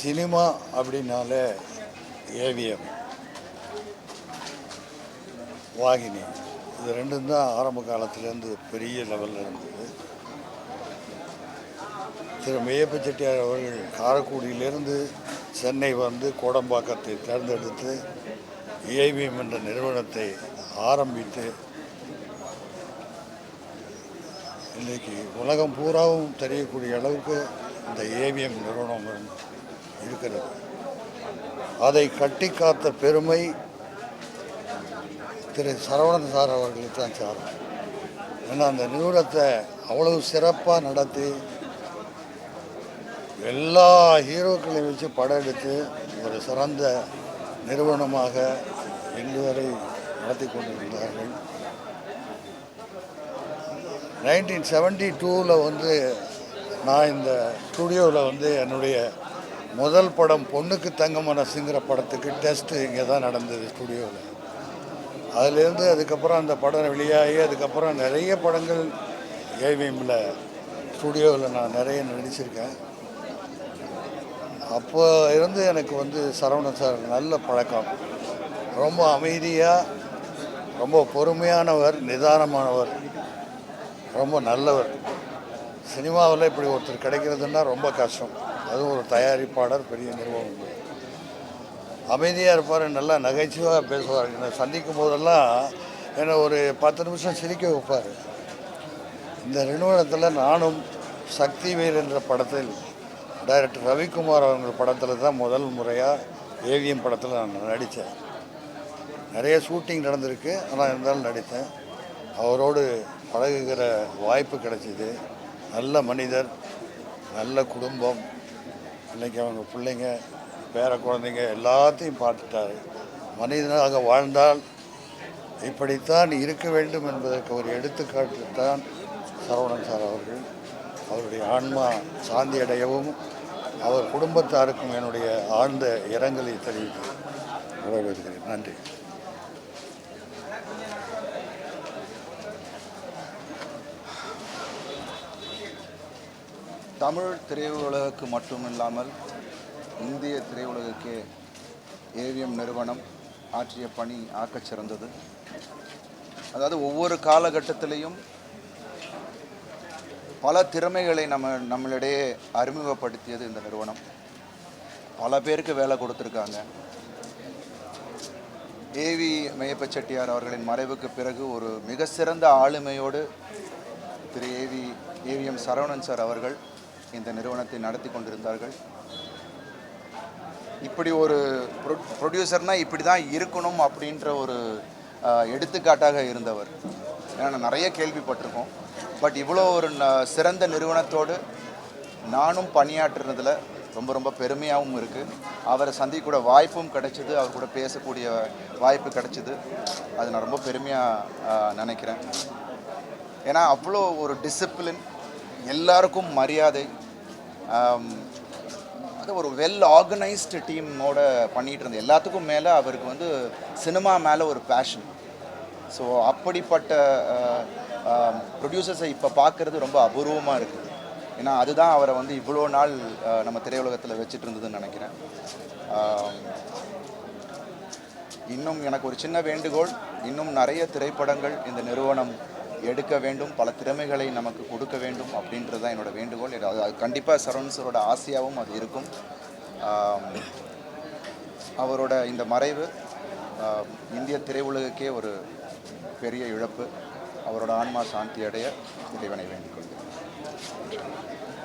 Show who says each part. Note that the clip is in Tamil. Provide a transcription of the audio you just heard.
Speaker 1: சினிமா அப்படின்னாலே ஏவிஎம், வாகினி, இது ரெண்டும் தான் ஆரம்ப காலத்துலேருந்து பெரிய லெவலில் இருந்தது. திரு மெய்யப்ப செட்டியார் அவர்கள் காரைக்குடியிலேருந்து சென்னை வந்து கோடம்பாக்கத்தை தேர்ந்தெடுத்து ஏவிஎம் என்ற நிறுவனத்தை ஆரம்பித்து இன்றைக்கி உலகம் பூராவும் தெரியக்கூடிய அளவுக்கு இந்த ஏவிஎம் நிறுவனம் இருக்கிறது. அதை கட்டி காத்த பெருமை திரு சரவணன் சார் அவர்களுக்கு தான் சாரும். ஏன்னா அந்த நிறுவனத்தை அவ்வளவு சிறப்பாக நடத்தி எல்லா ஹீரோக்களையும் வச்சு படம் எடுத்து ஒரு சிறந்த நிறுவனமாக இன்று வரை நடத்தி கொண்டிருந்தார்கள். 1972 வந்து நான் இந்த ஸ்டுடியோவில் என்னுடைய முதல் படம் பொண்ணுக்கு தங்க மனசுங்கிற படத்துக்கு டெஸ்ட்டு இங்கே தான் நடந்தது ஸ்டுடியோவில். அதுலேருந்து அதுக்கப்புறம் அந்த படம் வெளியாகி அதுக்கப்புறம் நிறைய படங்கள் ஏவிஎம்மில் ஸ்டுடியோவில் நான் நிறைய நடிச்சிருக்கேன். அப்போ இருந்து எனக்கு சரவணன் சார் நல்ல பழக்கம். ரொம்ப அமைதியாக, ரொம்ப பொறுமையானவர், நிதானமானவர், ரொம்ப நல்லவர். சினிமாவில் இப்படி ஒருத்தர் கிடைக்கிறதுன்னா ரொம்ப கஷ்டம். அதுவும் ஒரு தயாரிப்பாளர், பெரிய நிறுவனம். அமைதியாக இருப்பார், நல்லா நகைச்சுவாக பேசுவார். என்னை சந்திக்கும் போதெல்லாம் என்னை ஒரு 10 நிமிஷம் சிரிக்க வைப்பார். இந்த நிறுவனத்தில் நானும் சக்தி வேல் என்ற படத்தில் டைரக்டர் ரவிக்குமார் அவங்க படத்தில் தான் முதல் முறையாக ஏவிஎம் படத்தில் நான் நடித்தேன். நிறைய ஷூட்டிங் நடந்திருக்கு, ஆனால் இருந்தாலும் நடித்தேன். அவரோடு பழகுகிற வாய்ப்பு கிடைச்சிது. நல்ல மனிதர், நல்ல குடும்பம். இன்றைக்கி அவங்க பிள்ளைங்க, பேர குழந்தைங்க எல்லாத்தையும் பார்த்துட்டாரு. மனிதனாக வாழ்ந்தால் இப்படித்தான் இருக்க வேண்டும் என்பதற்கு ஒரு எடுத்துக்காட்டு தான் சரவணன் சார் அவர்கள். அவருடைய ஆன்மா சாந்தி அடையவும் அவர் குடும்பத்தாருக்கும் என்னுடைய ஆழ்ந்த இரங்கலை தெரிவித்து வரவேற்கிறேன். நன்றி.
Speaker 2: தமிழ் திரையுலகுக்கு மட்டுமில்லாமல் இந்திய திரையுலகுக்கே ஏவிஎம் நிறுவனம் ஆற்றிய பணி ஆக்கச் சிறந்தது. அதாவது ஒவ்வொரு காலகட்டத்திலையும் பல திறமைகளை நம்மளிடையே அறிமுகப்படுத்தியது இந்த நிறுவனம். பல பேருக்கு வேலை கொடுத்துருக்காங்க. ஏவி மெய்யப்ப செட்டியார் அவர்களின் மறைவுக்கு பிறகு ஒரு மிக சிறந்த ஆளுமையோடு திரு ஏவிஎம் சரவணன் சார் அவர்கள் இந்த நிறுவனத்தை நடத்தி கொண்டிருந்தார்கள். இப்படி ஒரு ப்ரொடியூசர்னால் இப்படி தான் இருக்கணும் அப்படின்ற ஒரு எடுத்துக்காட்டாக இருந்தவர். ஏன்னா நிறைய கேள்விப்பட்டிருக்கோம். பட் இவ்வளோ ஒரு சிறந்த நிறுவனத்தோடு நானும் பணியாற்றுறதுல ரொம்ப ரொம்ப பெருமையாகவும் இருக்குது. அவரை சந்திக்கூட வாய்ப்பும் கிடைச்சிது, அவர் கூட பேசக்கூடிய வாய்ப்பு கிடைச்சிது. அது நான் ரொம்ப பெருமையாக நினைக்கிறேன். ஏன்னா அவ்வளோ ஒரு டிசிப்ளின், எல்லாருக்கும் மரியாதை, அது ஒரு வெல் ஆர்கனைஸ்டு டீமோட பண்ணிகிட்டு இருந்தது. எல்லாத்துக்கும் மேலே அவருக்கு சினிமா மேலே ஒரு பேஷன். ஸோ அப்படிப்பட்ட ப்ரொடியூசர்ஸை இப்போ பார்க்குறது ரொம்ப அபூர்வமாக இருக்குது. ஏன்னா அதுதான் அவரை இவ்வளோ நாள் நம்ம திரையுலகத்தில் வச்சுட்டு இருந்ததுன்னு நினைக்கிறேன். இன்னும் எனக்கு ஒரு சின்ன வேண்டுகோள், இன்னும் நிறைய திரைப்படங்கள் இந்த நிறுவனம் எடுக்க வேண்டும், பல திறமைகளை நமக்கு கொடுக்க வேண்டும் அப்படின்றது தான் என்னோடய வேண்டுகோள். அது கண்டிப்பாக சரவணன் சாரோட ஆசையாகவும் அது இருக்கும். அவரோட இந்த மறைவு இந்திய திரையுலகுக்கே ஒரு பெரிய இழப்பு. அவரோட ஆன்மா சாந்தி அடைய இறைவனை வேண்டிக் கொள்கிறேன்.